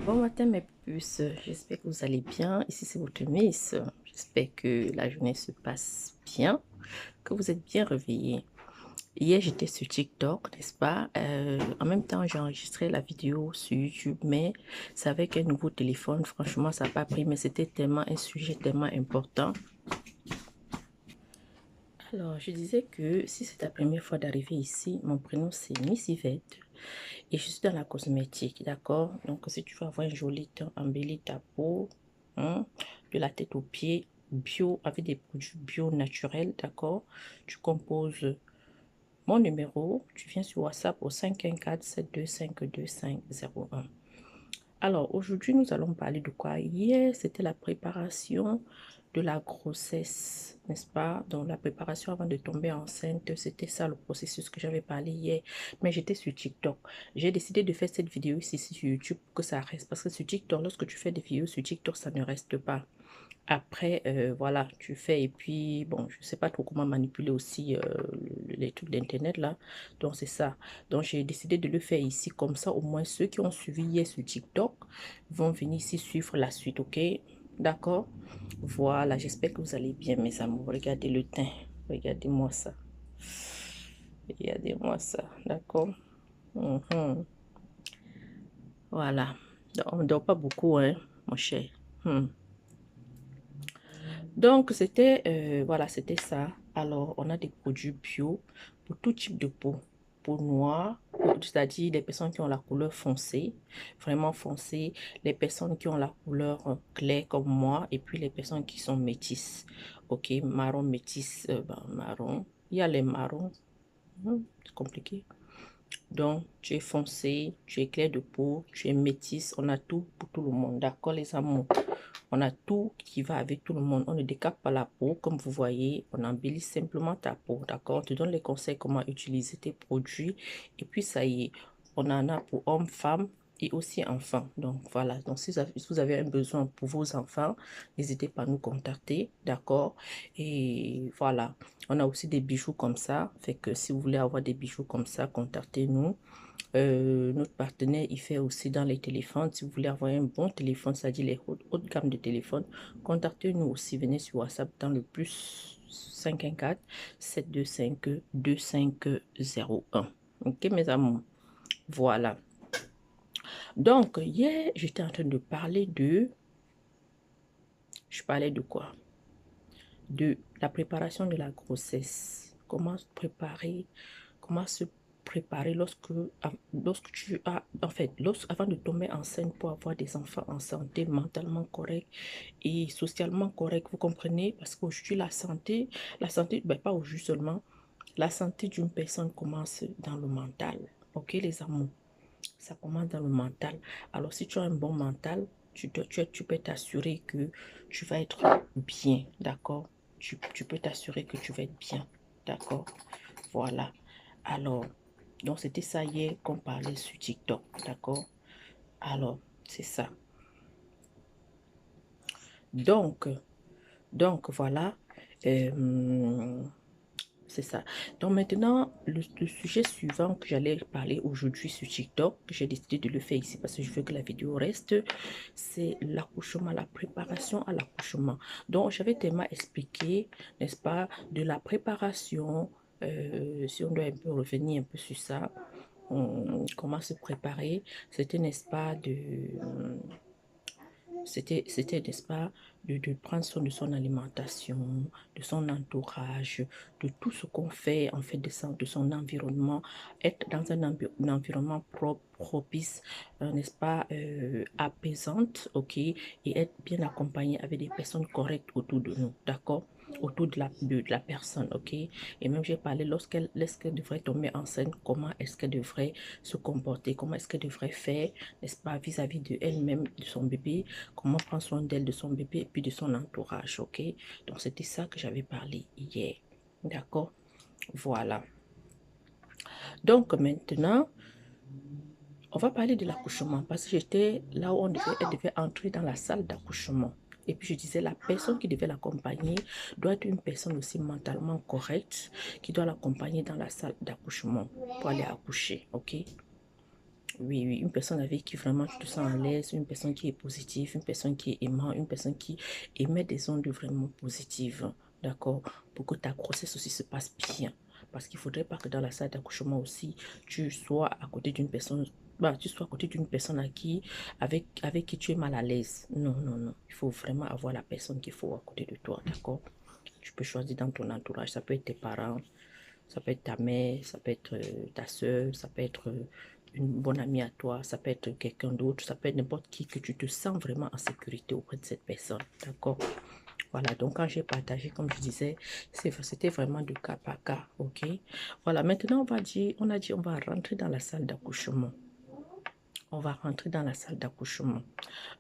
Bon matin mes puces, j'espère que vous allez bien. Ici c'est votre Miss. J'espère que la journée se passe bien, que vous êtes bien réveillés. Hier j'étais sur TikTok, n'est-ce pas? En même temps j'ai enregistré la vidéo sur YouTube, mais c'est avec un nouveau téléphone. Franchement ça n'a pas pris, mais c'était tellement un sujet tellement important. Alors je disais que si c'est ta première fois d'arriver ici, mon prénom c'est Miss Yvette. Et je suis dans la cosmétique, d'accord? Donc, si tu veux avoir un joli teint, embellir ta peau, hein, de la tête aux pieds, bio, avec des produits bio naturels, d'accord? Tu composes mon numéro, tu viens sur WhatsApp au 514-725-2501. Alors, aujourd'hui, nous allons parler de quoi? Hier, c'était la préparation de la grossesse, n'est-ce pas? Donc, la préparation avant de tomber enceinte, c'était ça le processus que j'avais parlé hier. Mais j'étais sur TikTok. J'ai décidé de faire cette vidéo ici sur YouTube pour que ça reste. Parce que sur TikTok, lorsque tu fais des vidéos sur TikTok, ça ne reste pas. Après, voilà, tu fais et puis, bon, je sais pas trop comment manipuler aussi les trucs d'internet là. Donc, c'est ça. Donc, j'ai décidé de le faire ici comme ça. Au moins, ceux qui ont suivi hier sur TikTok vont venir ici suivre la suite, ok? D'accord? Voilà, j'espère que vous allez bien, mes amours. Regardez le teint. Regardez-moi ça. Regardez-moi ça. D'accord? Mhm. Voilà. Donc, on ne dort pas beaucoup, hein, mon cher. Donc, c'était voilà, c'était ça. Alors, on a des produits bio pour tout type de peau. Peau noire, c'est-à-dire les personnes qui ont la couleur foncée, vraiment foncée, les personnes qui ont la couleur claire comme moi, et puis les personnes qui sont métisses. Ok, marron, métis, marron. Il y a les marrons, c'est compliqué. Donc, tu es foncé, tu es clair de peau, tu es métisse, on a tout pour tout le monde. D'accord, les amours? On a tout qui va avec tout le monde. On ne décape pas la peau, comme vous voyez. On embellit simplement ta peau, d'accord? On te donne les conseils comment utiliser tes produits. Et puis, ça y est, on en a pour hommes, femmes et aussi enfants. Donc, voilà. Donc, si vous avez un besoin pour vos enfants, n'hésitez pas à nous contacter, d'accord? Et voilà. On a aussi des bijoux comme ça. Fait que si vous voulez avoir des bijoux comme ça, contactez-nous. Notre partenaire, il fait aussi dans les téléphones. Si vous voulez avoir un bon téléphone, c'est-à-dire les hautes gammes de téléphones, contactez-nous aussi. Venez sur WhatsApp dans le plus 514-725-2501. Ok, mes amours? Voilà. Donc, hier, j'étais en train de parler de... Je parlais de quoi? De la préparation de la grossesse. Comment se préparer, comment se préparer lorsque tu as, en fait, avant de tomber enceinte pour avoir des enfants en santé mentalement correcte et socialement correcte, vous comprenez? Parce qu'aujourd'hui, la santé, ben, pas aujourd'hui seulement, la santé d'une personne commence dans le mental. Ok, les amours? Ça commence dans le mental. Alors, si tu as un bon mental, tu peux t'assurer que tu vas être bien, d'accord? Tu peux t'assurer que tu vas être bien, d'accord? Voilà. Alors, donc c'était ça hier qu'on parlait sur TikTok, d'accord? Alors, c'est ça. Donc, voilà. Euh, C'est ça. Donc maintenant, le sujet suivant que j'allais parler aujourd'hui sur TikTok, j'ai décidé de le faire ici parce que je veux que la vidéo reste, c'est l'accouchement, la préparation à l'accouchement. Donc j'avais tellement expliqué, n'est-ce pas, de la préparation, si on doit un peu revenir un peu sur ça, comment se préparer, c'était, n'est-ce pas, n'est-ce pas, de prendre soin de son alimentation, de son entourage, de tout ce qu'on fait, en fait, de son environnement, être dans un environnement propre, propice, n'est-ce pas, apaisante, ok, et être bien accompagné avec des personnes correctes autour de nous, d'accord? Autour de la personne, ok? Et même j'ai parlé lorsqu'elle devrait tomber enceinte, comment est-ce qu'elle devrait se comporter, comment est-ce qu'elle devrait faire, n'est-ce pas, vis-à-vis de elle-même, de son bébé, comment prendre soin d'elle, de son bébé et puis de son entourage, ok? Donc, c'était ça que j'avais parlé hier, d'accord? Voilà. Donc, maintenant, on va parler de l'accouchement parce que j'étais là où elle devait entrer dans la salle d'accouchement. Et puis, je disais, la personne qui devait l'accompagner doit être une personne aussi mentalement correcte qui doit l'accompagner dans la salle d'accouchement pour aller accoucher, ok? Oui, oui, une personne avec qui vraiment tu te sens à l'aise, une personne qui est positive, une personne qui est aimante, une personne qui émet des ondes vraiment positives, d'accord, pour que ta grossesse aussi se passe bien. Parce qu'il ne faudrait pas que dans la salle d'accouchement aussi, tu sois à côté d'une personne, bah, tu sois à côté d'une personne avec qui tu es mal à l'aise. Non, non, non. Il faut vraiment avoir la personne qu'il faut à côté de toi, d'accord? Tu peux choisir dans ton entourage. Ça peut être tes parents, ça peut être ta mère, ça peut être ta soeur, ça peut être une bonne amie à toi, ça peut être quelqu'un d'autre, ça peut être n'importe qui que tu te sens vraiment en sécurité auprès de cette personne. D'accord? Voilà, donc quand j'ai partagé, comme je disais, c'était vraiment de cas par cas, ok? Voilà, maintenant on a dit on va rentrer dans la salle d'accouchement. On va rentrer dans la salle d'accouchement.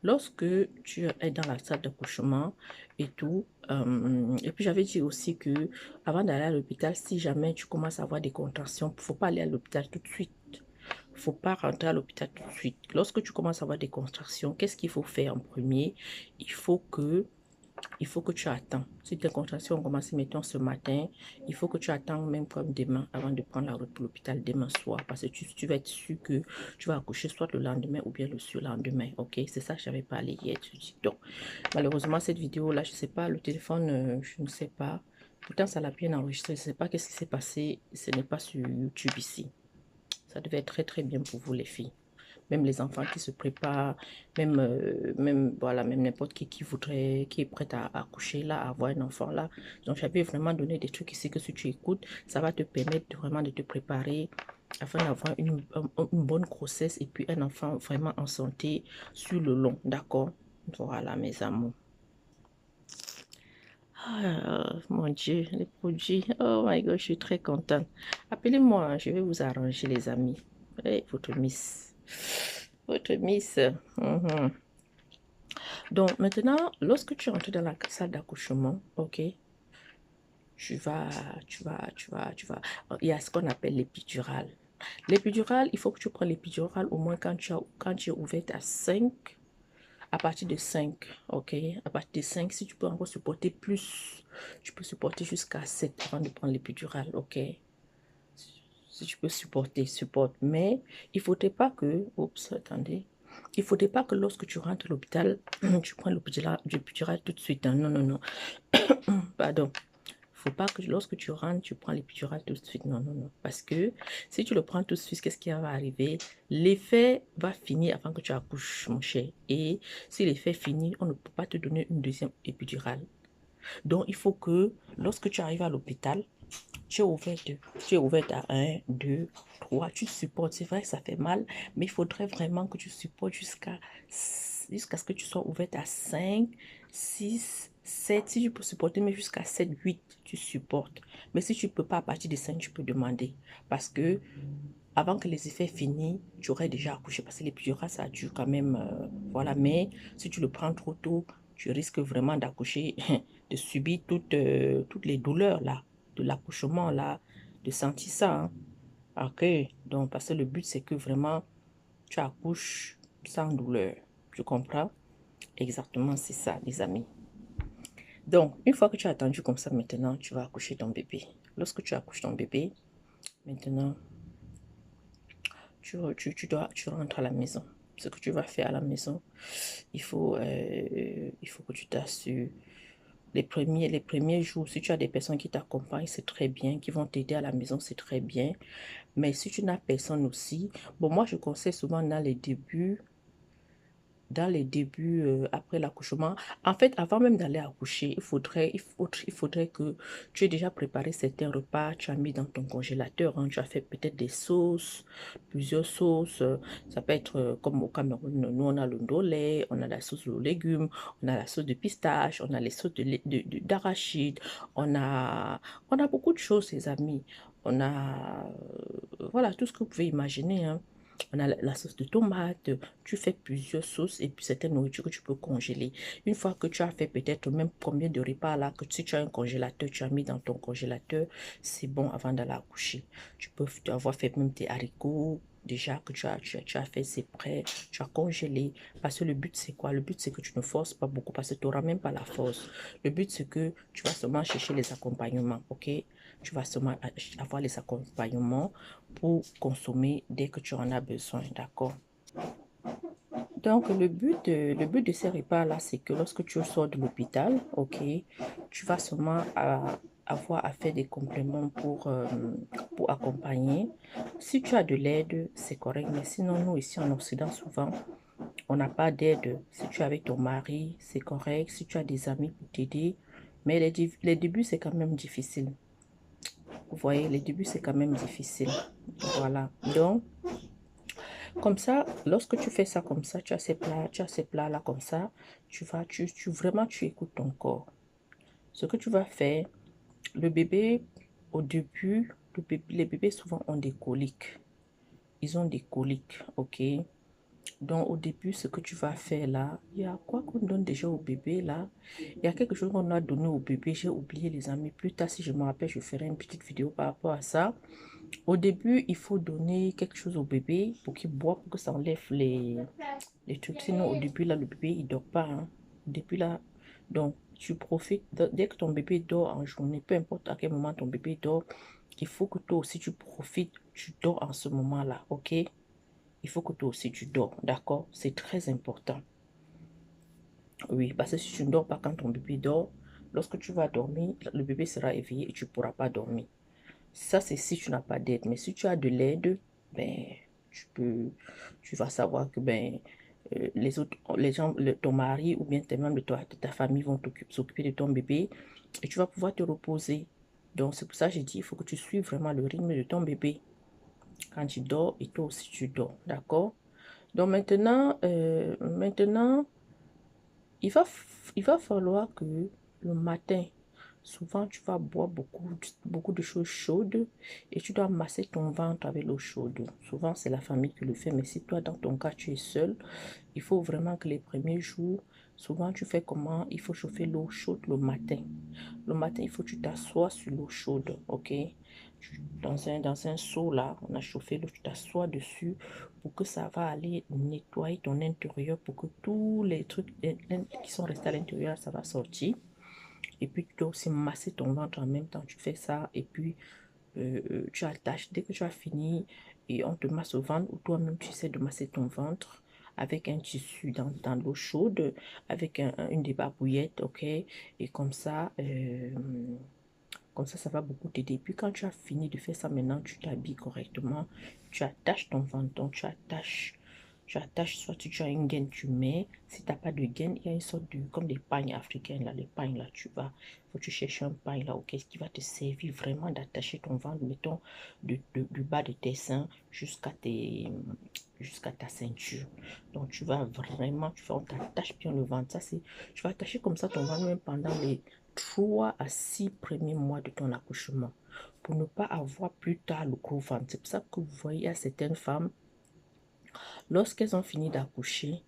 Lorsque tu es dans la salle d'accouchement et tout, et puis j'avais dit aussi que avant d'aller à l'hôpital, si jamais tu commences à avoir des contractions, il ne faut pas aller à l'hôpital tout de suite. Il ne faut pas rentrer à l'hôpital tout de suite. Lorsque tu commences à avoir des contractions, qu'est-ce qu'il faut faire en premier? Il faut que tu attends. Si tes contractions ont commencé, mettons, ce matin, il faut que tu attends même comme demain avant de prendre la route pour l'hôpital demain soir. Parce que tu vas être sûr que tu vas accoucher soit le lendemain ou bien le surlendemain. Ok, c'est ça que j'avais parlé hier. Donc, malheureusement, cette vidéo-là, je ne sais pas, le téléphone, je ne sais pas. Pourtant, ça l'a bien enregistré. Je ne sais pas qu'est-ce qui s'est passé. Ce n'est pas sur YouTube ici. Ça devait être très, très bien pour vous, les filles. Même les enfants qui se préparent, même voilà, même n'importe qui voudrait, qui est prêt à accoucher là, à avoir un enfant là. Donc, j'avais vraiment donné des trucs ici que si tu écoutes, ça va te permettre vraiment de te préparer afin d'avoir une bonne grossesse et puis un enfant vraiment en santé sur le long, d'accord? Voilà, mes amours. Ah, mon Dieu, les produits. Oh my God, je suis très contente. Appelez-moi, hein, je vais vous arranger, les amis. Hey, votre miss. Votre miss. Mhm. Donc, maintenant, lorsque tu entres dans la salle d'accouchement, ok, il y a ce qu'on appelle l'épidural. L'épidural, il faut que tu prennes l'épidural au moins quand tu es ouverte à 5. À partir de 5, ok? À partir de 5, si tu peux encore supporter plus, tu peux supporter jusqu'à 7 avant de prendre l'épidural, ok? Si tu peux supporter, supporte. Mais il ne faudrait pas que, oups, attendez, il ne faudrait pas que lorsque tu rentres à l'hôpital, tu prends l'épidural tout de suite, hein. Non, non, non. Pardon. Il ne faut pas que lorsque tu rentres, tu prends l'épidural tout de suite. Non, non, non. Parce que si tu le prends tout de suite, qu'est-ce qui va arriver? L'effet va finir avant que tu accouches, mon cher. Et si l'effet finit, on ne peut pas te donner une deuxième épidurale. Donc, il faut que lorsque tu arrives à l'hôpital, tu es ouverte à 1, 2, 3, tu supportes. C'est vrai que ça fait mal, mais il faudrait vraiment que tu supportes jusqu'à ce que tu sois ouverte à 5, 6, 7. Si tu peux supporter, mais jusqu'à 7, 8, tu supportes. Mais si tu ne peux pas, à partir de 5, tu peux demander. Parce que avant que les effets finissent, tu aurais déjà accouché. Parce que l'épidural, ça dure quand même. Voilà. Mais si tu le prends trop tôt, tu risques vraiment d'accoucher, de subir toutes les douleurs là, de l'accouchement là, de sentir ça. Hein. Ok. Donc, parce que le but, c'est que vraiment, tu accouches sans douleur. Tu comprends? Exactement, c'est ça, les amis. Donc, une fois que tu as attendu comme ça, maintenant, tu vas accoucher ton bébé. Lorsque tu accouches ton bébé, maintenant, tu rentres à la maison. Ce que tu vas faire à la maison, il faut que tu t'assures. Les premiers jours, si tu as des personnes qui t'accompagnent, c'est très bien, qui vont t'aider à la maison, c'est très bien. Mais si tu n'as personne aussi, bon, moi, je conseille souvent dans les débuts après l'accouchement. En fait, avant même d'aller accoucher, il faudrait que tu aies déjà préparé certains repas, tu as mis dans ton congélateur, hein, tu as fait peut-être des sauces, plusieurs sauces. Ça peut être comme au Cameroun, nous on a le ndolé, on a la sauce aux légumes, on a la sauce de pistache, on a les sauces d'arachide, on a beaucoup de choses, les amis. On a, voilà, tout ce que vous pouvez imaginer, hein. On a la sauce de tomate, tu fais plusieurs sauces et puis certaines nourritures que tu peux congeler. Une fois que tu as fait peut-être même combien de repas là, que si tu as un congélateur, tu as mis dans ton congélateur, c'est bon avant d'aller accoucher. Tu peux avoir fait même tes haricots, déjà que tu as fait, c'est prêt, tu as congelé. Parce que le but, c'est quoi? Le but, c'est que tu ne forces pas beaucoup parce que tu n'auras même pas la force. Le but, c'est que tu vas seulement chercher les accompagnements, ok? Tu vas seulement avoir les accompagnements pour consommer dès que tu en as besoin, d'accord? Donc, le but de ces repas-là, c'est que lorsque tu sors de l'hôpital, ok, tu vas seulement avoir à faire des compléments pour accompagner. Si tu as de l'aide, c'est correct, mais sinon, nous, ici en Occident, souvent, on n'a pas d'aide. Si tu es avec ton mari, c'est correct. Si tu as des amis pour t'aider, mais les débuts, c'est quand même difficile. Vous voyez, les débuts, c'est quand même difficile. Voilà. Donc, comme ça, lorsque tu fais ça comme ça, tu as ces plats-là comme ça, vraiment, tu écoutes ton corps. Ce que tu vas faire, le bébé, au début, les bébés souvent ont des coliques. Ils ont des coliques, ok? Donc, au début, ce que tu vas faire là, il y a quoi qu'on donne déjà au bébé là? Il y a quelque chose qu'on a donné au bébé, j'ai oublié les amis. Plus tard, si je me rappelle, je ferai une petite vidéo par rapport à ça. Au début, il faut donner quelque chose au bébé pour qu'il boive, pour que ça enlève les trucs. Sinon, au début, là, le bébé, il dort pas. Hein. Au début, là, donc, tu profites. Dès que ton bébé dort en journée, peu importe à quel moment ton bébé dort, il faut que toi aussi, tu profites. Tu dors en ce moment-là, ok? Il faut que toi aussi, tu dors, d'accord? C'est très important. Oui, parce que si tu ne dors pas quand ton bébé dort, lorsque tu vas dormir, le bébé sera éveillé et tu ne pourras pas dormir. Ça, c'est si tu n'as pas d'aide. Mais si tu as de l'aide, ben, tu vas savoir que ben, les autres, les gens, ton mari ou bien tes membres de ta famille vont s'occuper de ton bébé et tu vas pouvoir te reposer. Donc, c'est pour ça que j'ai dit, il faut que tu suives vraiment le rythme de ton bébé quand tu dors et toi aussi tu dors. D'accord? Donc, maintenant, il va falloir que le matin, souvent tu vas boire beaucoup de choses chaudes et tu dois masser ton ventre avec l'eau chaude. Souvent c'est la famille qui le fait, mais si toi dans ton cas tu es seul, il faut vraiment que les premiers jours, souvent tu fais comment? Il faut chauffer l'eau chaude le matin. Le matin, il faut que tu t'assoies sur l'eau chaude, ok? Dans un seau là, on a chauffé l'eau, tu t'assois dessus pour que ça va aller nettoyer ton intérieur, pour que tous les trucs qui sont restés à l'intérieur, ça va sortir. Et puis, tu dois aussi masser ton ventre en même temps. Tu fais ça et puis tu attaches. Dès que tu as fini et on te masse au ventre ou toi-même, tu essaies de masser ton ventre avec un tissu dans l'eau chaude, avec une débarbouillette, ok? Et comme ça, ça va beaucoup t'aider. Puis quand tu as fini de faire ça, maintenant, tu t'habilles correctement. Tu attaches ton ventre, tu attaches, soit tu as une gaine, tu mets. Si tu n'as pas de gaine, il y a une sorte de, comme des pagnes africaines, là, les pagnes, là, faut que tu cherches un pagne, là, ok, qui va te servir vraiment d'attacher ton ventre, mettons, du bas de tes seins jusqu'à ta ceinture. Donc, on t'attache bien le ventre. Tu vas attacher comme ça ton ventre même pendant les 3 à 6 premiers mois de ton accouchement pour ne pas avoir plus tard le gros ventre. C'est pour ça que vous voyez à certaines femmes, lorsqu'elles ont fini d'accoucher,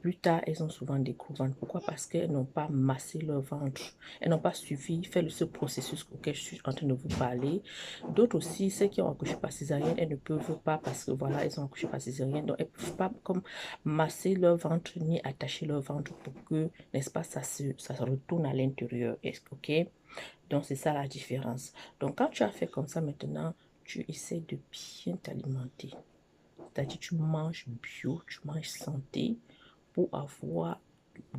plus tard, elles ont souvent des gros ventres. Pourquoi? Parce qu'elles n'ont pas massé leur ventre. Elles n'ont pas suffi fait ce processus auquel je suis en train de vous parler. D'autres aussi, celles qui ont accouché par césarienne, elles ne peuvent pas parce que voilà, elles ont accouché par césarienne. Donc, elles ne peuvent pas comme masser leur ventre ni attacher leur ventre pour que, n'est-ce pas, ça se retourne à l'intérieur. Ok? Donc, c'est ça la différence. Donc, quand tu as fait comme ça maintenant, tu essaies de bien t'alimenter. C'est-à-dire, tu manges bio, tu manges santé pour avoir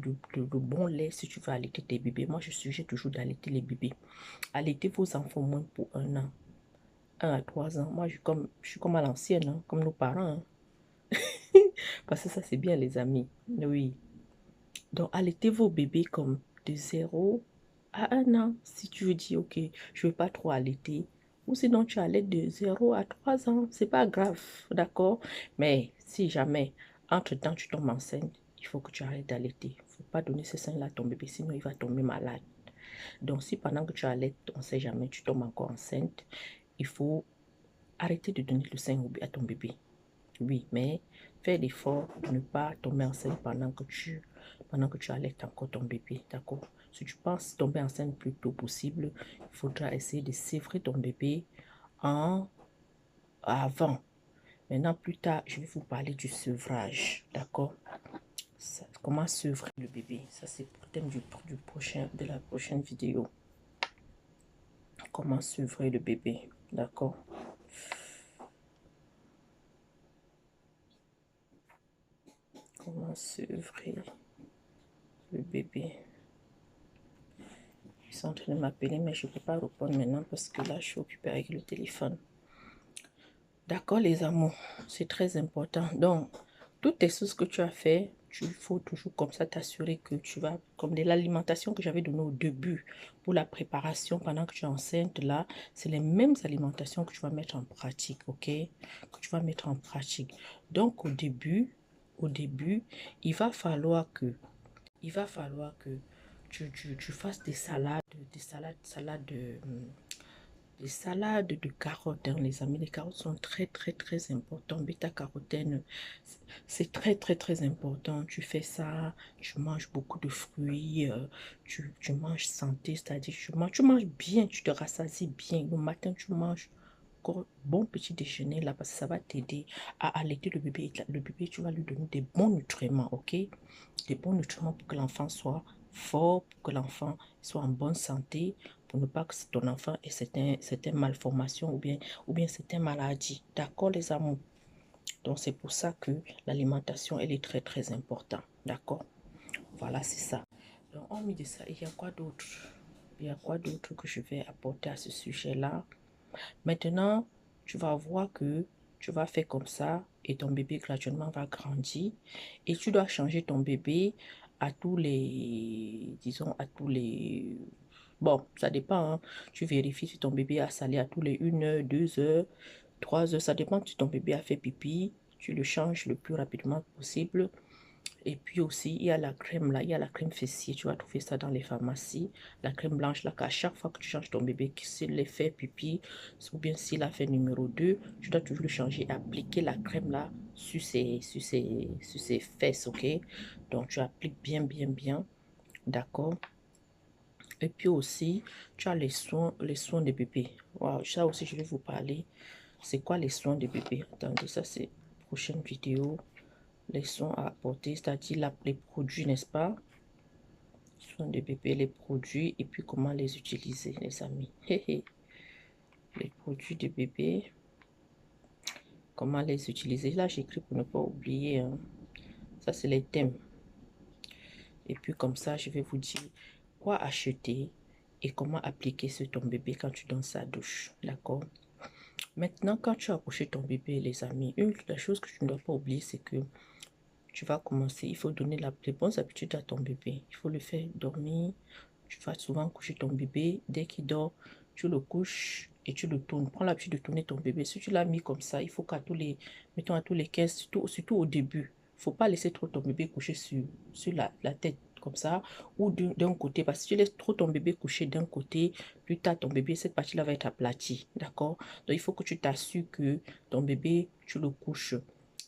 de bon lait si tu veux allaiter tes bébés. Moi, je suggère toujours d'allaiter les bébés. Allaitez vos enfants moins pour 1 an, 1 à 3 ans. Moi, je suis comme à l'ancienne, hein, comme nos parents. Hein. Parce que ça, c'est bien, les amis. Oui. Donc, allaitez vos bébés comme de 0 à 1 an. Si tu veux dire, ok, je ne veux pas trop allaiter. Ou sinon, tu allaites de 0 à 3 ans. C'est pas grave, d'accord? Mais si jamais, entre-temps, tu tombes enceinte, il faut que tu arrêtes d'allaiter. Il ne faut pas donner ce sein-là à ton bébé, sinon il va tomber malade. Donc, si pendant que tu allaites, on ne sait jamais, tu tombes encore enceinte, il faut arrêter de donner le sein à ton bébé. Oui, mais fais l'effort de ne pas tomber enceinte pendant que tu allaites encore ton bébé, d'accord? Si tu penses tomber enceinte le plus tôt possible, il faudra essayer de sévrer ton bébé avant. Maintenant, plus tard, je vais vous parler du sevrage, d'accord? Comment sevrer le bébé? Ça, c'est pour le thème de la prochaine vidéo. comment sevrer le bébé. D'accord? Comment sevrer le bébé. Ils sont en train de m'appeler, mais je ne peux pas répondre maintenant parce que là, je suis occupée avec le téléphone. D'accord, les amours, c'est très important. Donc, toutes les choses que tu as fait, il faut toujours comme ça t'assurer que tu vas, comme de l'alimentation que j'avais donnée au début pour la préparation pendant que tu es enceinte, là, c'est les mêmes alimentations que tu vas mettre en pratique, ok? Que tu vas mettre en pratique. Donc, au début, il va falloir que tu fasses des salades de carottes, hein, les amis. Les carottes sont très importantes. Bêta-carotène, c'est très important. Tu fais ça, tu manges beaucoup de fruits, tu manges santé, c'est-à-dire tu manges bien, tu te rassasies bien. Le matin, tu manges encore bon petit déjeuner là parce que ça va t'aider à allaiter le bébé. Le bébé, tu vas lui donner des bons nutriments, ok? Des bons nutriments pour que l'enfant soit fort, pour que l'enfant soit en bonne santé, pour ne pas que ton enfant ait certaines malformations ou bien certaines maladies. D'accord, les amours? Donc, c'est pour ça que l'alimentation, elle est très importante. D'accord? Voilà, c'est ça. Donc, hormis de ça, il y a quoi d'autre? Il y a quoi d'autre que je vais apporter à ce sujet-là? Maintenant, tu vas voir que tu vas faire comme ça et ton bébé graduellement va grandir et tu dois changer ton bébé à tous les, disons, à tous les... Bon, ça dépend, hein. Tu vérifies si ton bébé a salé à tous les 1 heure, 2 heures, 3 heures. Ça dépend si ton bébé a fait pipi. Tu le changes le plus rapidement possible. Et puis aussi, il y a la crème là, il y a la crème fessier. Tu vas trouver ça dans les pharmacies. La crème blanche là, qu'à chaque fois que tu changes ton bébé, s'il est fait pipi, ou bien s'il a fait numéro 2, tu dois toujours le changer et appliquer la crème là sur ses fesses, ok? Donc, tu appliques bien. D'accord? Et puis aussi, tu as les soins de bébé. Wow, ça aussi, je vais vous parler. C'est quoi les soins de bébé? Attendez, ça c'est prochaine vidéo. Les soins à apporter, c'est-à-dire les produits, n'est-ce pas? Soins de bébé, les produits et puis comment les utiliser, les amis. Les produits de bébé, comment les utiliser. Là, j'écris pour ne pas oublier, hein. Ça, c'est les thèmes. Et puis comme ça, je vais vous dire quoi acheter et comment appliquer sur ton bébé quand tu donnes sa douche. D'accord? Maintenant, quand tu as accouché ton bébé, les amis, une des choses que tu ne dois pas oublier, c'est que tu vas commencer, il faut donner les bonnes habitudes à ton bébé. Il faut le faire dormir. Tu vas souvent coucher ton bébé. Dès qu'il dort, tu le couches et tu le tournes. Prends l'habitude de tourner ton bébé. Si tu l'as mis comme ça, il faut qu'à tous les, mettons à tous les 15, surtout au début. Il ne faut pas laisser trop ton bébé coucher sur la tête comme ça ou d'un côté. Parce que si tu laisses trop ton bébé coucher d'un côté, plus tard ton bébé, cette partie-là va être aplatie. D'accord? Donc il faut que tu t'assures que ton bébé, tu le couches.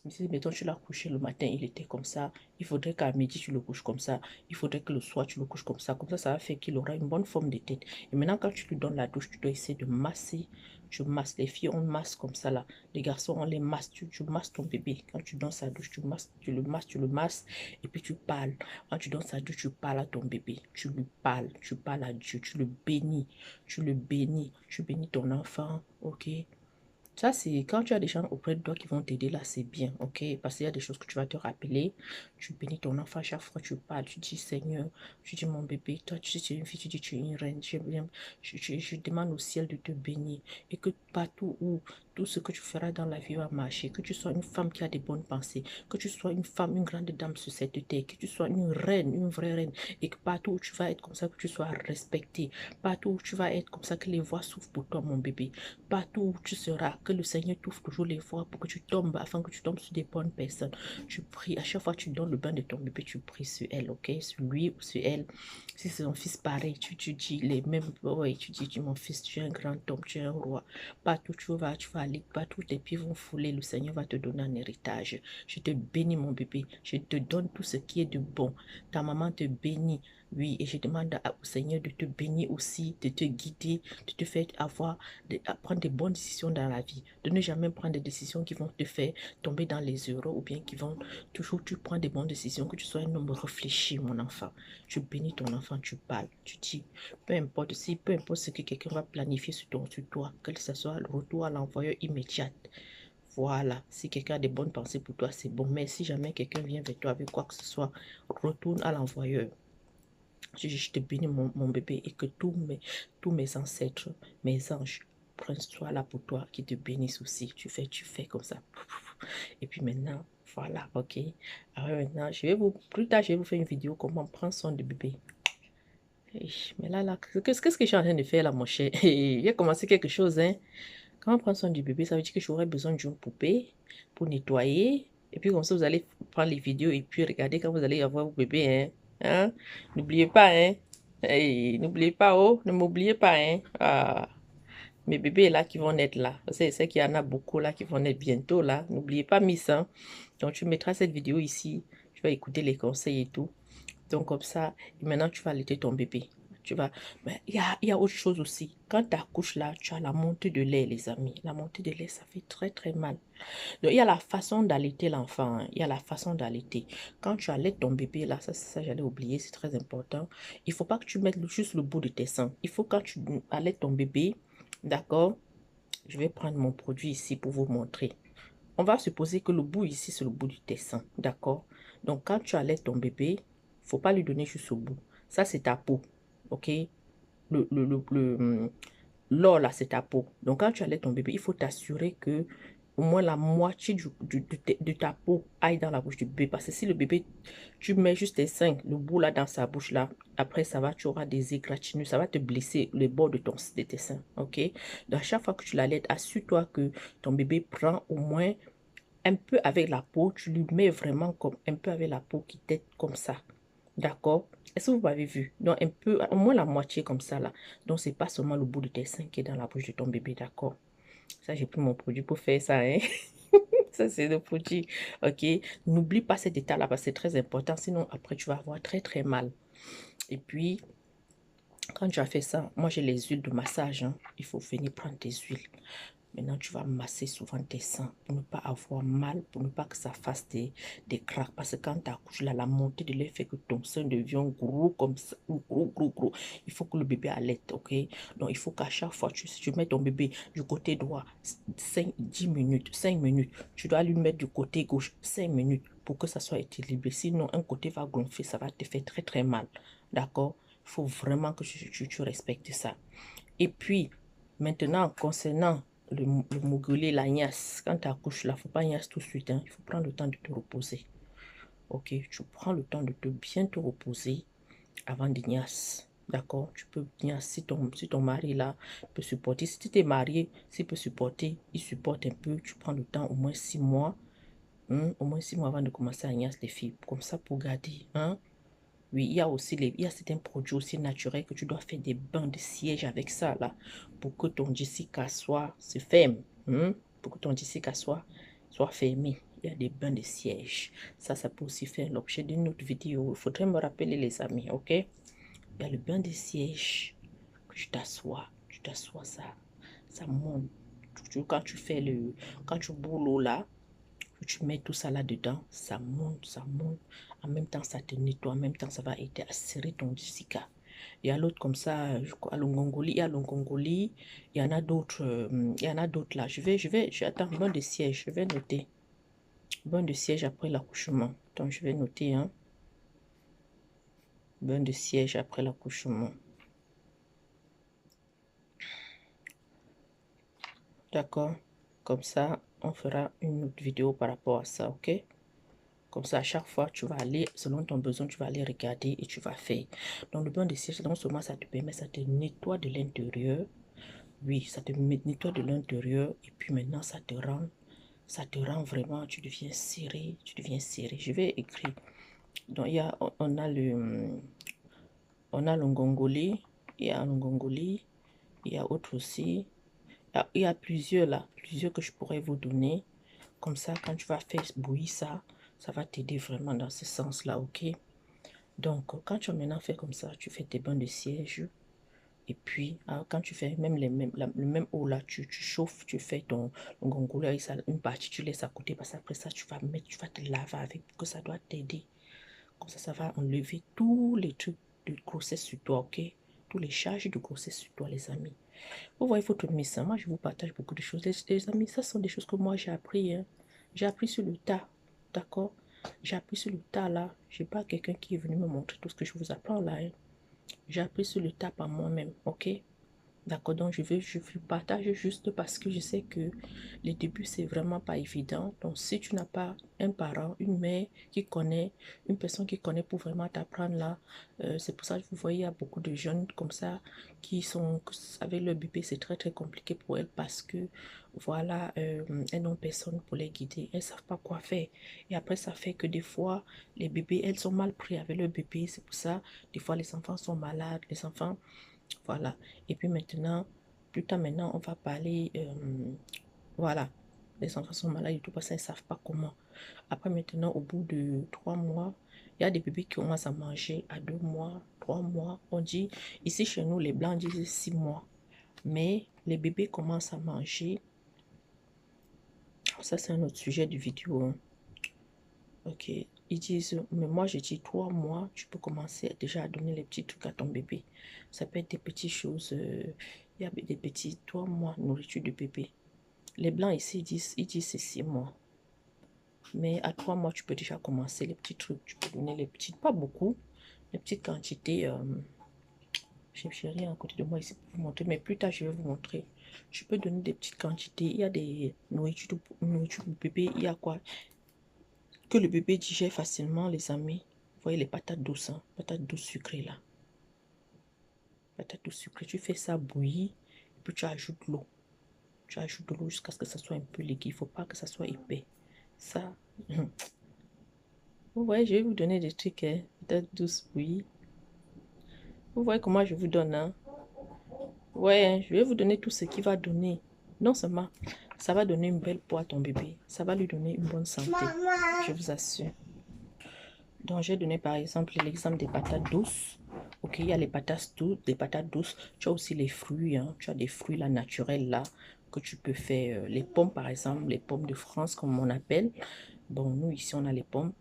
Si, mettons, tu l'as couché le matin, il était comme ça. Il faudrait qu'à midi, tu le couches comme ça. Il faudrait que le soir, tu le couches comme ça. Comme ça va faire qu'il aura une bonne forme de tête. Et maintenant, quand tu lui donnes la douche, tu dois essayer de masser. Tu masses. Les filles, on masse comme ça, là. Les garçons, on les masse. Tu masses ton bébé. Quand tu donnes sa douche, tu le masses. Et puis, tu parles. Quand tu donnes sa douche, tu parles à ton bébé. Tu lui parles. Tu parles à Dieu. Tu le bénis. Tu le bénis. Tu bénis ton enfant. OK? Ça, c'est quand tu as des gens auprès de toi qui vont t'aider, là, c'est bien, ok? Parce qu'il y a des choses que tu vas te rappeler. Tu bénis ton enfant à chaque fois que tu parles. Tu dis, Seigneur, tu dis, mon bébé, toi, tu es une fille, tu dis, tu es une reine. Je demande au ciel de te bénir. Et que partout où tout ce que tu feras dans la vie va marcher. Que tu sois une femme qui a des bonnes pensées. Que tu sois une femme, une grande dame sur cette terre. Que tu sois une reine, une vraie reine. Et que partout où tu vas être comme ça, que tu sois respectée. Partout où tu vas être comme ça, que les voix s'ouvrent pour toi, mon bébé. Partout où tu seras, que le Seigneur t'ouvre toujours les voies pour que tu tombes, afin que tu tombes sur des bonnes personnes. Tu pries, à chaque fois que tu donnes le bain de ton bébé, tu pries sur elle, ok? Sur lui ou sur elle. Si c'est son fils, pareil, tu dis les mêmes, ouais, tu dis, mon fils, tu es un grand homme, tu es un roi. Partout où tu vas aller, partout où tes pieds vont fouler, le Seigneur va te donner un héritage. Je te bénis, mon bébé. Je te donne tout ce qui est de bon. Ta maman te bénit. Oui, et je demande au Seigneur de te bénir aussi, de te guider, de te faire prendre des bonnes décisions dans la vie. De ne jamais prendre des décisions qui vont te faire tomber dans les erreurs ou bien qui vont toujours, tu prends des bonnes décisions, que tu sois un homme réfléchi, mon enfant. Tu bénis ton enfant, tu parles, tu dis, peu importe ce que quelqu'un va planifier sur toi, que ce soit le retour à l'envoyeur immédiat. Voilà, si quelqu'un a des bonnes pensées pour toi, c'est bon. Mais si jamais quelqu'un vient vers toi avec quoi que ce soit, retourne à l'envoyeur. Je te bénis, mon bébé, et que tous mes ancêtres, mes anges, prennent soin là pour toi, qui te bénissent aussi. Tu fais comme ça. Et puis maintenant, voilà, ok. Alors maintenant, plus tard, je vais vous faire une vidéo comment prendre soin du bébé. Mais là, qu'est-ce que je suis en train de faire là, mon cher? J'ai commencé quelque chose, hein. Quand on prend soin du bébé, ça veut dire que j'aurai besoin d'une poupée pour nettoyer. Et puis comme ça, vous allez prendre les vidéos et puis regarder quand vous allez avoir vos bébés, hein. Hein? N'oubliez pas, hein. Hey, n'oubliez pas, oh, ne m'oubliez pas, hein. Ah, mes bébés là qui vont naître là. C'est qu'il y en a beaucoup là qui vont naître bientôt là. N'oubliez pas, Miss, hein. Donc tu mettras cette vidéo ici. Tu vas écouter les conseils et tout. Donc comme ça, maintenant tu vas allaiter ton bébé. Tu vas... Mais il y a autre chose aussi. Quand tu accouches là, tu as la montée de lait, les amis. La montée de lait, ça fait très très mal. Donc il y a la façon d'allaiter l'enfant. Hein. Il y a la façon d'allaiter. Quand tu allaites ton bébé là, ça j'allais oublier, c'est très important. Il ne faut pas que tu mettes juste le bout de tes seins. Il faut quand tu allaites ton bébé, d'accord? Je vais prendre mon produit ici pour vous montrer. On va supposer que le bout ici, c'est le bout du tes seins, d'accord? Donc quand tu allaites ton bébé, faut pas lui donner juste au bout. Ça, c'est ta peau, ok? L'or, là, c'est ta peau. Donc, quand tu allaites ton bébé, il faut t'assurer que au moins la moitié de ta peau aille dans la bouche du bébé. Parce que si le bébé, tu mets juste tes seins, le bout là dans sa bouche là, après tu auras des égratignures, ça va te blesser le bord de tes seins, ok? Donc, à chaque fois que tu l'allaites, assure-toi que ton bébé prend au moins un peu avec la peau, tu lui mets vraiment comme un peu avec la peau qui t'aide comme ça. D'accord? Est-ce que vous m'avez vu? Donc, un peu, au moins la moitié comme ça, là. Donc, c'est pas seulement le bout de tes seins qui est dans la bouche de ton bébé, d'accord? Ça, j'ai pris mon produit pour faire ça, hein? Ça, c'est le produit, ok? N'oublie pas cet état-là, parce que c'est très important, sinon, après, tu vas avoir très, très mal. Et puis, quand tu as fait ça, moi, j'ai les huiles de massage, hein. Il faut venir prendre tes huiles. Maintenant, tu vas masser souvent tes seins pour ne pas avoir mal, pour ne pas que ça fasse des craques. Parce que quand tu accouches là, la montée de lait fait que ton sein devient gros comme ça, gros. Il faut que le bébé allaite, ok? Donc, il faut qu'à chaque fois, tu mets ton bébé du côté droit, 10 minutes, 5 minutes. Tu dois lui mettre du côté gauche, 5 minutes pour que ça soit équilibré. Sinon, un côté va gonfler, ça va te faire très, très mal. D'accord? Il faut vraiment que tu respectes ça. Et puis, maintenant, concernant le moguler, la niasse, quand tu accouches là, il ne faut pas niasse tout de suite. Hein. Il faut prendre le temps de te reposer. Ok, tu prends le temps de bien te reposer avant de niasse. D'accord? Tu peux niasse si ton mari là peut supporter. Si tu es marié, s'il peut supporter, il supporte un peu. Tu prends le temps, au moins 6 mois. Au moins 6 mois avant de commencer à niasse les filles. Comme ça pour garder. Hein? Oui, il y a aussi il y a certains produits aussi naturels que tu dois faire des bains de siège avec ça, là, pour que ton Jessica se ferme. Pour que ton Jessica soit fermé. Il y a des bains de siège. Ça peut aussi faire l'objet d'une autre vidéo. Il faudrait me rappeler, les amis, ok? Il y a le bain de siège que tu t'assois, ça monte. Quand tu bois l'eau là, tu mets tout ça là-dedans, ça monte, ça monte. En même temps, ça te nettoie. En même temps, ça va aider à serrer ton Jessica. Il y a l'autre comme ça, je crois, à Longongoli. Il y a Longongoli. Il y en a d'autres. Il y en a d'autres là. Attends, bain de siège. Je vais noter. Bain de siège après l'accouchement. Donc, je vais noter, hein. Bain de siège après l'accouchement. D'accord. Comme ça, on fera une autre vidéo par rapport à ça, ok? Comme ça, à chaque fois, tu vas aller, selon ton besoin, tu vas aller regarder et tu vas faire. Donc, le bain de siège, non seulement ça te permet, ça te nettoie de l'intérieur. Oui, ça te nettoie de l'intérieur. Et puis maintenant, ça te rend vraiment, tu deviens serré, Je vais écrire. Donc, on a le ngongoli, il y a un ngongoli, il y a autre aussi. Il y a plusieurs là, plusieurs que je pourrais vous donner. Comme ça, quand tu vas faire bouillir ça, ça va t'aider vraiment dans ce sens-là, ok? Donc, quand tu as maintenant fait comme ça, tu fais tes bains de siège. Et puis, quand tu fais même le même eau là, tu chauffes, tu fais ton gongolo avec ça, une partie, tu laisses à côté. Parce qu'après ça, tu vas te laver avec pour que ça doit t'aider. Comme ça va enlever tous les trucs de grossesse sur toi, ok? Tous les charges de grossesse sur toi, les amis. Vous voyez votre médecin, moi je vous partage beaucoup de choses. Les amis, ça sont des choses que moi j'ai appris. Hein. J'ai appris sur le tas, d'accord? J'ai appris sur le tas là. J'ai pas quelqu'un qui est venu me montrer tout ce que je vous apprends là. Hein. J'ai appris sur le tas par moi-même, ok? D'accord, donc je partage juste parce que je sais que les débuts, c'est vraiment pas évident. Donc, si tu n'as pas un parent, une mère qui connaît, une personne qui connaît pour vraiment t'apprendre là, c'est pour ça que vous voyez, il y a beaucoup de jeunes comme ça qui sont, avec le bébé, c'est très très compliqué pour elles parce que, voilà, elles n'ont personne pour les guider. Elles ne savent pas quoi faire. Et après, ça fait que des fois, les bébés, elles sont mal pris avec le bébé. C'est pour ça, des fois, les enfants sont malades, les enfants voilà. Et puis maintenant, plus tard maintenant, on va parler, voilà, les enfants sont malades et tout parce qu'ils ne savent pas comment. Après maintenant, au bout de 3 mois, il y a des bébés qui commencent à manger à 2 mois, 3 mois. On dit, ici chez nous, les blancs disent 6 mois. Mais les bébés commencent à manger. Ça, c'est un autre sujet de vidéo. Hein. Ok. Ils disent, mais moi je dis 3 mois, tu peux commencer déjà à donner les petits trucs à ton bébé. Ça peut être des petites choses. Il y a des petits 3 mois nourriture de bébé. Les blancs ici ils disent c'est 6 mois. Mais à 3 mois, tu peux déjà commencer les petits trucs. Tu peux donner les petites, pas beaucoup, les petites quantités. Je n'ai rien à côté de moi ici pour vous montrer, mais plus tard je vais vous montrer. Je peux donner des petites quantités. Il y a des nourritures de bébé. Il y a quoi? Que le bébé digère facilement, les amis. Vous voyez les patates douces, hein? Patates douces sucrées là. Patates douces sucrées, tu fais ça bouillir, et puis tu ajoutes l'eau. Tu ajoutes de l'eau jusqu'à ce que ça soit un peu liquide. Il ne faut pas que ça soit épais. Ça, vous voyez, je vais vous donner des trucs, hein? Patates douces bouillies. Vous voyez comment je vous donne, hein? Ouais, hein, je vais vous donner tout ce qui va donner. Non seulement, ça va donner une belle peau à ton bébé. Ça va lui donner une bonne santé. Je vous assure. Donc, j'ai donné par exemple l'exemple des patates douces. Ok, il y a les patates douces, Tu as aussi les fruits. Hein. Tu as des fruits là, naturels là, que tu peux faire. Les pommes par exemple, les pommes de France comme on appelle. Bon, nous ici on a les pommes.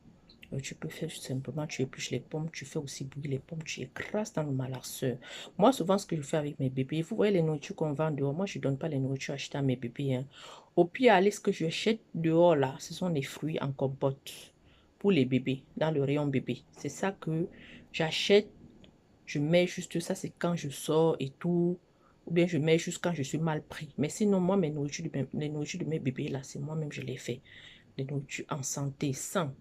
Tu peux faire simplement, tu épluches les pommes, tu fais aussi bouillir les pommes, tu écrases dans le malaxeur. Moi, souvent, ce que je fais avec mes bébés, vous voyez les nourritures qu'on vend dehors, moi, je ne donne pas les nourritures achetées à mes bébés. Hein. Au pire, allez, ce que je achète dehors, là, ce sont des fruits en compote pour les bébés, dans le rayon bébé. C'est ça que j'achète, je mets juste ça, c'est quand je sors et tout, ou bien je mets juste quand je suis mal pris. Mais sinon, moi, les nourritures de mes bébés, là, c'est moi-même, je les fais. Les nourritures en santé, sans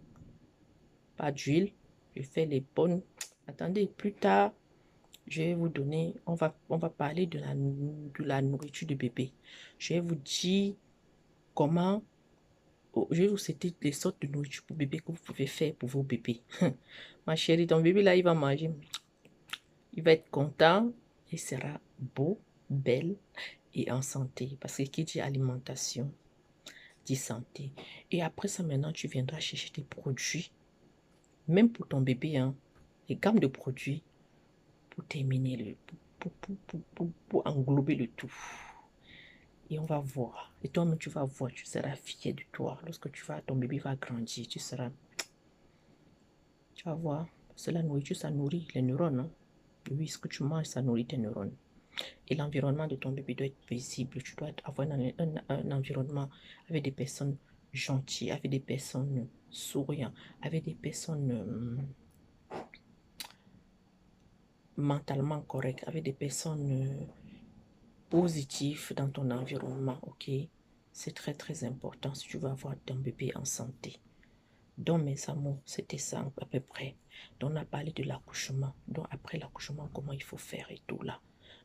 pas d'huile. Je fais les bonnes. Attendez, plus tard, je vais vous donner, on va parler de la nourriture de bébé. Je vais vous dire comment, je vais vous citer les sortes de nourriture pour bébé que vous pouvez faire pour vos bébés. Ma chérie, ton bébé là, il va manger. Il va être content. Il sera beau, belle et en santé. Parce que qui dit alimentation, dit santé. Et après ça, maintenant, tu viendras chercher tes produits. Même pour ton bébé, hein, les gammes de produits pour terminer, pour englober le tout. Et on va voir. Et toi-même, tu vas voir, tu seras fier de toi. Lorsque ton bébé va grandir, tu vas voir. Parce que la nourriture, ça nourrit les neurones. Hein. Oui, ce que tu manges, ça nourrit tes neurones. Et l'environnement de ton bébé doit être paisible. Tu dois avoir un environnement avec des personnes gentilles, avec des personnes souriantes, avec des personnes mentalement correctes, avec des personnes positif dans ton environnement, ok? C'est très très important si tu veux avoir ton bébé en santé. Donc mes amours, c'était ça à peu près. Donc on a parlé de l'accouchement. Donc après l'accouchement, comment il faut faire et tout là.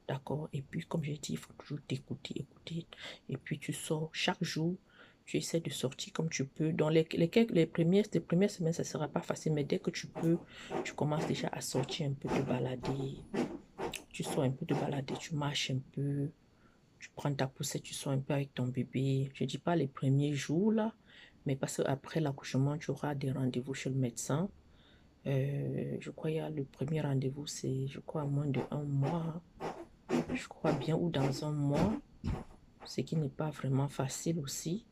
D'accord? Et puis comme j'ai dit, il faut toujours t'écouter, écouter. Et puis tu sors chaque jour. Tu essaies de sortir comme tu peux. Dans les premières semaines, ça ne sera pas facile. Mais dès que tu peux, tu commences déjà à sortir un peu, te balader. Tu sors un peu te balader, tu marches un peu. Tu prends ta poussette, tu sors un peu avec ton bébé. Je ne dis pas les premiers jours là, mais parce qu'après l'accouchement, tu auras des rendez-vous chez le médecin. Je crois qu'il y a le premier rendez-vous, c'est, je crois, à moins de 1 mois. Je crois bien, ou dans 1 mois. Ce qui n'est pas vraiment facile aussi.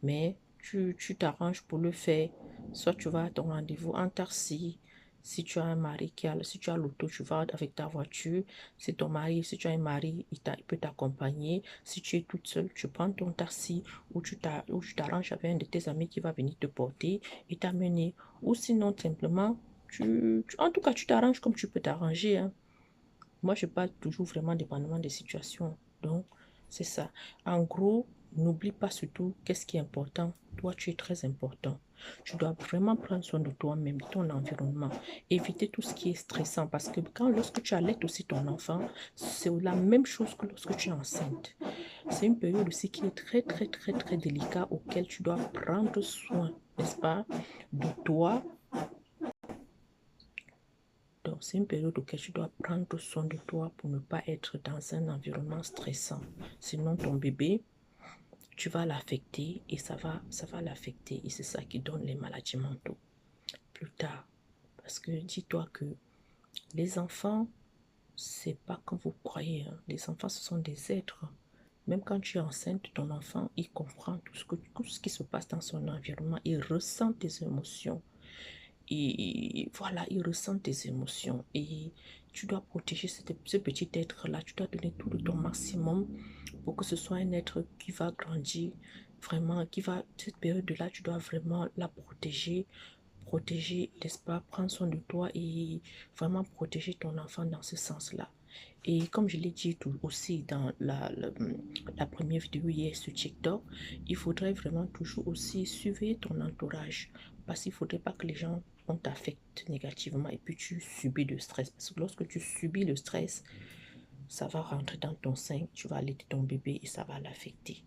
Mais tu t'arranges pour le faire. Soit tu vas à ton rendez-vous en taxi. Si tu as un mari si tu as l'auto, tu vas avec ta voiture. Si ton mari, si tu as un mari, il peut t'accompagner. Si tu es toute seule, tu prends ton taxi ou tu t'arranges avec un de tes amis qui va venir te porter et t'amener. Ou sinon, simplement, en tout cas, tu t'arranges comme tu peux t'arranger, hein. Moi, je parle toujours vraiment dépendamment des situations. Donc, c'est ça. En gros, n'oublie pas surtout qu'est-ce qui est important. Toi, tu es très important. Tu dois vraiment prendre soin de toi-même, de ton environnement. Éviter tout ce qui est stressant parce que lorsque tu allaites aussi ton enfant, c'est la même chose que lorsque tu es enceinte. C'est une période aussi qui est très, très, très, très délicate auquel tu dois prendre soin, n'est-ce pas, de toi. Donc, c'est une période où tu dois prendre soin de toi pour ne pas être dans un environnement stressant. Sinon, ton bébé, tu vas l'affecter et ça va l'affecter. Et c'est ça qui donne les maladies mentaux plus tard. Parce que dis-toi que les enfants, c'est pas comme vous croyez, hein. Les enfants, ce sont des êtres. Même quand tu es enceinte, ton enfant, il comprend tout ce qui se passe dans son environnement. Il ressent tes émotions. Et voilà, il ressent tes émotions. Et tu dois protéger ce petit être-là. Tu dois donner tout de ton maximum pour que ce soit un être qui va grandir. Vraiment, cette période-là, tu dois vraiment la protéger, n'est-ce pas, prendre soin de toi et vraiment protéger ton enfant dans ce sens-là. Et comme je l'ai dit aussi dans la première vidéo hier sur TikTok, il faudrait vraiment toujours aussi suivre ton entourage parce qu'il ne faudrait pas que les gens on t'affecte négativement et puis tu subis le stress. Parce que lorsque tu subis le stress, ça va rentrer dans ton sein, tu vas allaiter ton bébé et ça va l'affecter.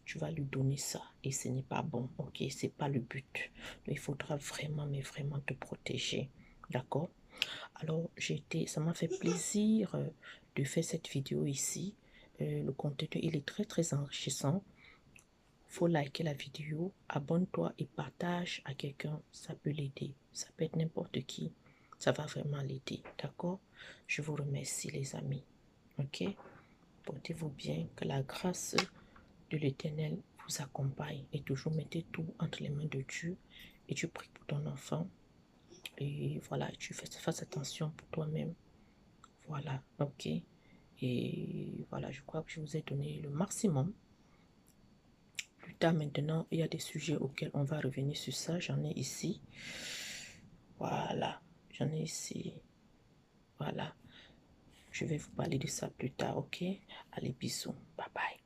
Tu vas lui donner ça et ce n'est pas bon, ok, c'est pas le but. Donc, il faudra vraiment, mais vraiment te protéger, d'accord? Alors, ça m'a fait plaisir de faire cette vidéo ici. Le contenu, il est très, très enrichissant. Faut liker la vidéo, abonne-toi et partage à quelqu'un, ça peut l'aider. Ça peut être n'importe qui, ça va vraiment l'aider, d'accord? Je vous remercie les amis, ok? Portez-vous bien, que la grâce de l'Éternel vous accompagne et toujours mettez tout entre les mains de Dieu et tu pries pour ton enfant et voilà, tu fasses attention pour toi-même, voilà, ok? Et voilà, je crois que je vous ai donné le maximum. Plus tard maintenant, il y a des sujets auxquels on va revenir sur ça, j'en ai ici, voilà, j'en ai ici, voilà, je vais vous parler de ça plus tard, ok? Allez, bisous, bye bye.